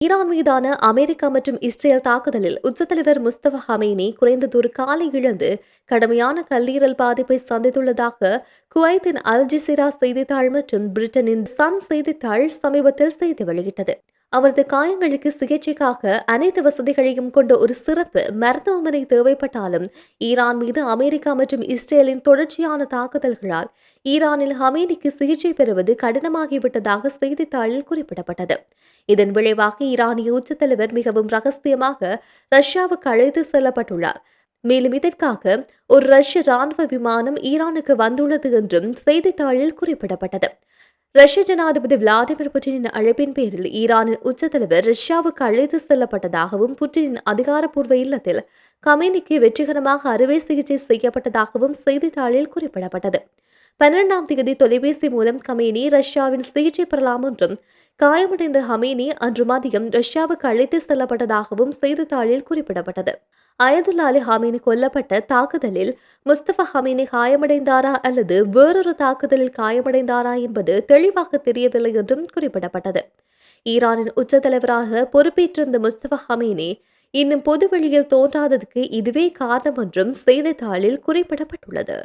Iran மீதான America மற்றும் Israel தாக்குதலில் உச்சத்தலைவர் முஸ்தபா ஹமேனி குறைந்ததொரு காலை இழந்து கடுமையான கல்லீரல் பாதிப்பை சந்தித்துள்ளதாக குவைத்தின் அல் ஜசீரா செய்தித்தாள் மற்றும் பிரிட்டனின் சன் செய்தித்தாள் சமீபத்தில் செய்தி வெளியிட்டது. அவரது காயங்களுக்கு சிகிச்சைக்காக அனைத்து வசதிகளையும் கொண்ட ஒரு சிறப்பு மருத்துவமனை தேவைப்பட்டாலும் ஈரான் மீது அமெரிக்கா மற்றும் இஸ்ரேலின் தொடர்ச்சியான தாக்குதல்களால் ஈரானில் ஹமேனிக்கு சிகிச்சை பெறுவது கடினமாகிவிட்டதாக செய்தித்தாளில் குறிப்பிடப்பட்டது. இதன் விளைவாக ஈரானிய உச்சத்தலைவர் மிகவும் ரகசியமாக ரஷ்யாவுக்கு அழைத்து செல்லப்பட்டுள்ளார். மேலும் இதற்காக ஒரு ரஷ்ய ராணுவ விமானம் ஈரானுக்கு வந்துள்ளது என்றும் செய்தித்தாளில் குறிப்பிடப்பட்டது. ரஷ்ய ஜனாதிபதி விளாடிமிர் புட்டினின் அழைப்பின் பேரில் ஈரானின் உச்சத்தலைவர் ரஷ்யாவுக்கு அழைத்து செல்லப்பட்டதாகவும் புட்டினின் அதிகாரப்பூர்வ இல்லத்தில் கமேனிக்கு வெற்றிகரமாக அறுவை சிகிச்சை செய்யப்பட்டதாகவும் செய்தித்தாளில் குறிப்பிடப்பட்டது. 12ஆம் தேதி தொலைபேசி மூலம் கமேனி ரஷ்யாவின் சிகிச்சை பெறலாம் என்றும் காயமடைந்த ஹமேனி அன்று மதியம் ரஷ்யாவுக்கு அழைத்து செல்லப்பட்டதாகவும் செய்தித்தாளில் குறிப்பிடப்பட்டது. அயதுல்லா அலி ஹமேனி கொல்லப்பட்ட தாக்குதலில் முஸ்தபா ஹமேனி காயமடைந்தாரா அல்லது வேறொரு தாக்குதலில் காயமடைந்தாரா என்பது தெளிவாக தெரியவில்லை என்றும் குறிப்பிடப்பட்டது. ஈரானின் உச்ச தலைவராக பொறுப்பேற்றிருந்த முஸ்தபா ஹமேனி இன்னும் பொதுவெளியில் தோன்றாததுக்கு இதுவே காரணம் என்றும் செய்தித்தாளில் குறிப்பிடப்பட்டுள்ளது.